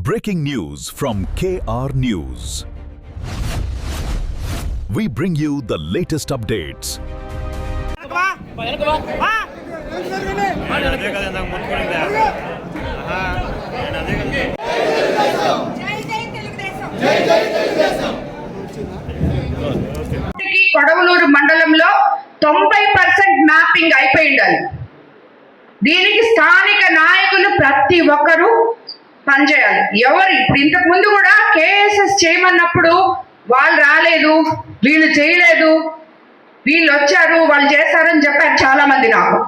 Breaking news from KR News. We bring you the latest updates. Kodavalur మండలంలో 90% mapping అయిపోయి ఉండాలి. దీనికి స్థానిక నాయకులు ప్రతి ఒక్కరూ పనిచేయాలి. ఎవరు ఇప్పుడు ఇంతకు ముందు కూడా కేఎస్ఎస్ చేయమన్నప్పుడు వాళ్ళు రాలేదు, వీళ్ళు చేయలేదు, వీళ్ళు వచ్చారు, వాళ్ళు చేశారని చెప్పారు చాలా మంది. నాకు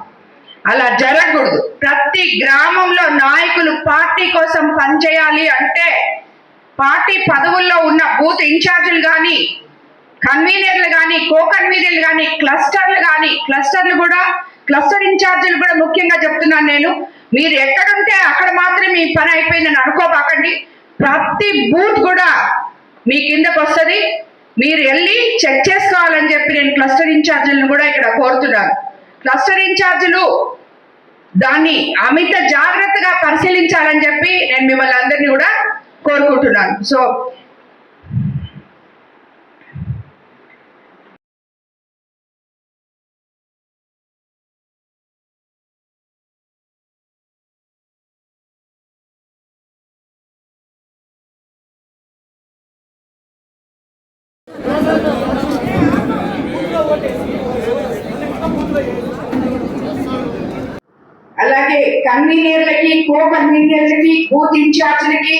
అలా జరగకూడదు. ప్రతి గ్రామంలో నాయకులు పార్టీ కోసం పనిచేయాలి అంటే పార్టీ పదవుల్లో ఉన్న బూత్ ఇన్ఛార్జీలు కానీ, కన్వీనర్లు కానీ, కో కన్వీనర్లు కానీ, క్లస్టర్లు కూడా క్లస్టర్ ఇన్ఛార్జీలు కూడా ముఖ్యంగా చెప్తున్నాను నేను. మీరు ఎక్కడుంటే అక్కడ మాత్రమే మీ పని అయిపోయిందని అనుకోబాకండి. ప్రతి బూత్ కూడా మీ కిందకు వస్తుంది. మీరు వెళ్ళి చెక్ చేసుకోవాలని చెప్పి నేను క్లస్టర్ ఇన్ఛార్జీలను కూడా ఇక్కడ కోరుతున్నాను. క్లస్టర్ ఇన్ఛార్జీలు దాన్ని అమిత జాగ్రత్తగా పరిశీలించాలని చెప్పి నేను మిమ్మల్ని అందరినీ కూడా కోరుకుంటున్నాను. సో అలాగే కన్వీనర్లకి, కో కన్వీనర్లకి, బూత్ ఇన్ఛార్జీలకి,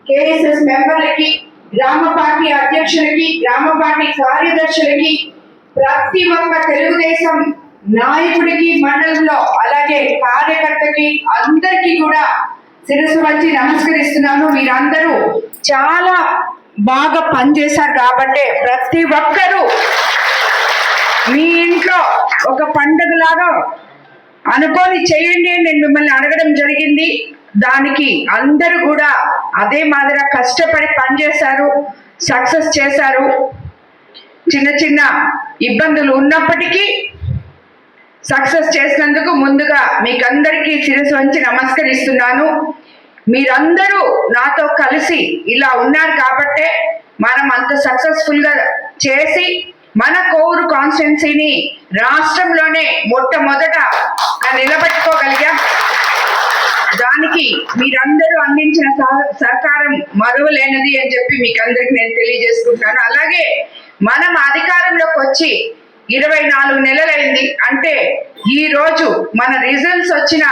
కేఎస్ఎస్ మెంబర్లకి, గ్రామ పార్టీ అధ్యక్షులకి, గ్రామ పార్టీ కార్యదర్శులకి, ప్రతి ఒక్క తెలుగుదేశం నాయకుడికి మండలంలో అలాగే కార్యకర్తకి అందరికీ కూడా శిరస్సు వచ్చి నమస్కరిస్తున్నాను. మీరందరూ చాలా బాగా పనిచేశారు కాబట్టి ప్రతి ఒక్కరూ మీ ఇంట్లో ఒక పండుగలాగా అనుకోని చేయండి అని నేను మిమ్మల్ని అడగడం జరిగింది. దానికి అందరూ కూడా అదే మాదిరిగా కష్టపడి పనిచేశారు, సక్సెస్ చేశారు. చిన్న చిన్న ఇబ్బందులు ఉన్నప్పటికీ సక్సెస్ చేసినందుకు ముందుగా మీకందరికీ శిరస్సు వంచి నమస్కరిస్తున్నాను. మీరందరూ నాతో కలిసి ఇలా ఉన్నారు కాబట్టే మనం అంత సక్సెస్ఫుల్గా చేసి మన కోవూరు కాన్స్టిట్యున్సీని రాష్ట్రంలోనే మొట్టమొదట నిలబెట్టుకోగలిగాం. దానికి మీరందరూ అందించిన సహకారం మరువలేనిది అని చెప్పి మీకు అందరికి నేను తెలియజేసుకుంటాను. అలాగే మనం అధికారంలోకి వచ్చి 24 నెలలైంది అంటే ఈ రోజు మన రిజల్ట్స్ వచ్చిన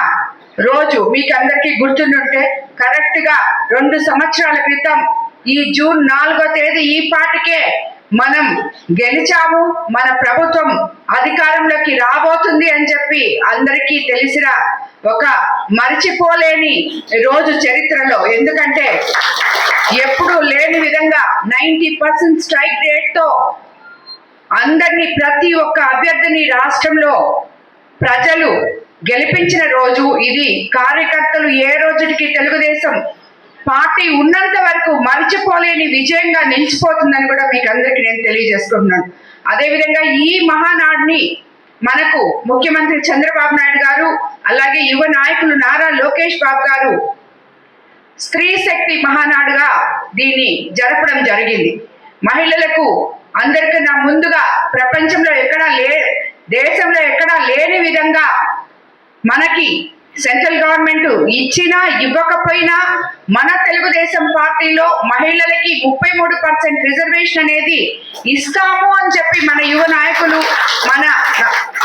రోజు మీకు అందరికీ గుర్తుండుంటే కరెక్ట్ గా 2 సంవత్సరాల క్రితం ఈ జూన్ 4వ తేదీ ఈ పాటికే మనం గెలిచాము, మన ప్రభుత్వం అధికారంలోకి రాబోతుంది అని చెప్పి అందరికీ తెలిసిన ఒక మర్చిపోలేని రోజు చరిత్రలో. ఎందుకంటే ఎప్పుడూ లేని విధంగా 90% స్ట్రైక్ రేట్ తో అందరినీ, ప్రతి ఒక్క అభ్యర్థిని రాష్ట్రంలో ప్రజలు గెలిపించిన రోజు ఇది. కార్యకర్తలు ఏ రోజుకి తెలుగుదేశం పార్టీ ఉన్నంత వరకు మర్చిపోలేని విజయంగా నిలిచిపోతుందని కూడా మీకు అందరికీ నేను తెలియజేసుకుంటున్నాను. అదేవిధంగా ఈ మహానాడుని మనకు ముఖ్యమంత్రి చంద్రబాబు నాయుడు గారు, అలాగే యువ నాయకులు నారా లోకేష్ బాబు గారు స్త్రీ శక్తి మహానాడుగా దీన్ని జరపడం జరిగింది. మహిళలకు అందరికన్నా ముందుగా ప్రపంచంలో దేశంలో ఎక్కడా లేని విధంగా మనకి సెంట్రల్ గవర్నమెంట్ ఇచ్చినా ఇవ్వకపోయినా మన తెలుగుదేశం పార్టీలో మహిళలకి 33% రిజర్వేషన్ అనేది ఇస్తాము అని చెప్పి మన యువ నాయకులు, మన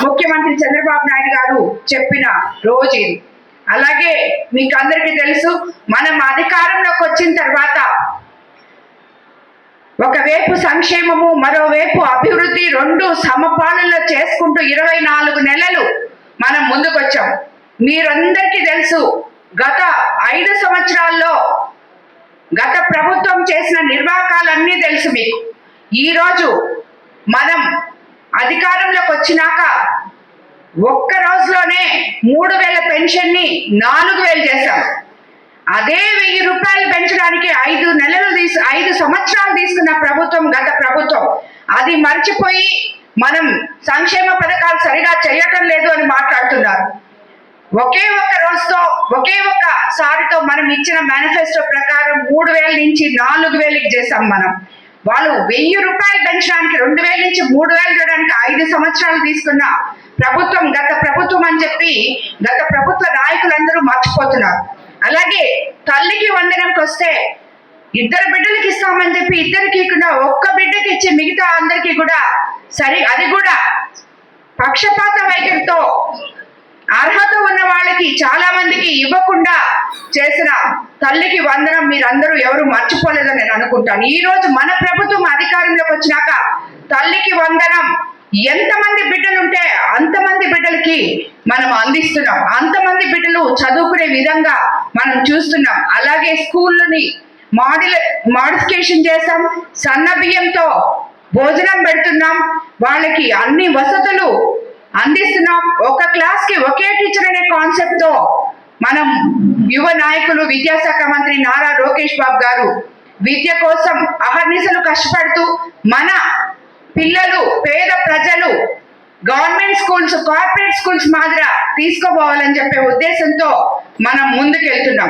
ముఖ్యమంత్రి చంద్రబాబు నాయుడు గారు చెప్పిన రోజు ఇది. అలాగే మీకు అందరికీ తెలుసు, మనం అధికారంలోకి వచ్చిన తర్వాత ఒకవైపు సంక్షేమము, మరోవైపు అభివృద్ధి 2 సమపాలనలో చేసుకుంటూ 24 నెలలు మనం ముందుకొచ్చాం. మీరందరికీ తెలుసు, గత 5 సంవత్సరాల్లో గత ప్రభుత్వం చేసిన నిర్వాకాలన్నీ తెలుసు మీకు. ఈరోజు మనం అధికారంలోకి వచ్చినాక ఒక్క రోజులోనే 3000 పెన్షన్ని 4000 చేశాం. అదే 1000 రూపాయలు పెంచడానికి 5 సంవత్సరాలు తీసుకున్న ప్రభుత్వం గత ప్రభుత్వం. అది మర్చిపోయి మనం సంక్షేమ పథకాలు సరిగా చేయటం లేదు అని మాట్లాడుతున్నారు. ఒకే ఒక్క రోజుతో ఒకే ఒక్కసారితో మనం ఇచ్చిన మేనిఫెస్టో ప్రకారం 3,000 నుంచి 4,000కి చేసాం మనం. వాళ్ళు 1,000 రూపాయలు పెంచడానికి 2,000 నుంచి 3,000 చేయడానికి 5 సంవత్సరాలు తీసుకున్న ప్రభుత్వం గత ప్రభుత్వం అని చెప్పి గత ప్రభుత్వ నాయకులందరూ మర్చిపోతున్నారు. అలాగే తల్లికి వందనంకి వస్తే 2 బిడ్డలకి ఇస్తామని చెప్పి 2కి కూడా 1 బిడ్డకి ఇచ్చి మిగతా అందరికీ కూడా అది కూడా పక్షపాత వైఖరితో అర్హత ఉన్న వాళ్ళకి చాలా మందికి ఇవ్వకుండా చేసిన తల్లికి వందనం మీరందరూ ఎవరు మర్చిపోలేదని నేను అనుకుంటాను. ఈ రోజు మన ప్రభుత్వం అధికారంలోకి వచ్చినాక తల్లికి వందనం ఎంతమంది బిడ్డలు ఉంటే అంతమంది బిడ్డలకి మనం అందిస్తున్నాం, అంతమంది బిడ్డలు చదువుకునే విధంగా మనం చూస్తున్నాం. అలాగే స్కూళ్ళని మాడిఫికేషన్ చేసాం, సన్న బియ్యంతో భోజనం పెడుతున్నాం, వాళ్ళకి అన్ని వసతులు అందిస్తున్నాం. ఒక క్లాస్ కి ఒకే టీచర్ అనే కాన్సెప్ట్ తో మనం యువ నాయకులు విద్యాశాఖ మంత్రి నారా లోకేష్ బాబు గారు విద్య కోసం అహర్నిశలు కష్టపడుతూ మన పిల్లలు పేద ప్రజలు గవర్నమెంట్ స్కూల్స్ కార్పొరేట్ స్కూల్స్ మాదిరి తీసుకోపోవాలని చెప్పే ఉద్దేశంతో మనం ముందుకెళ్తున్నాం.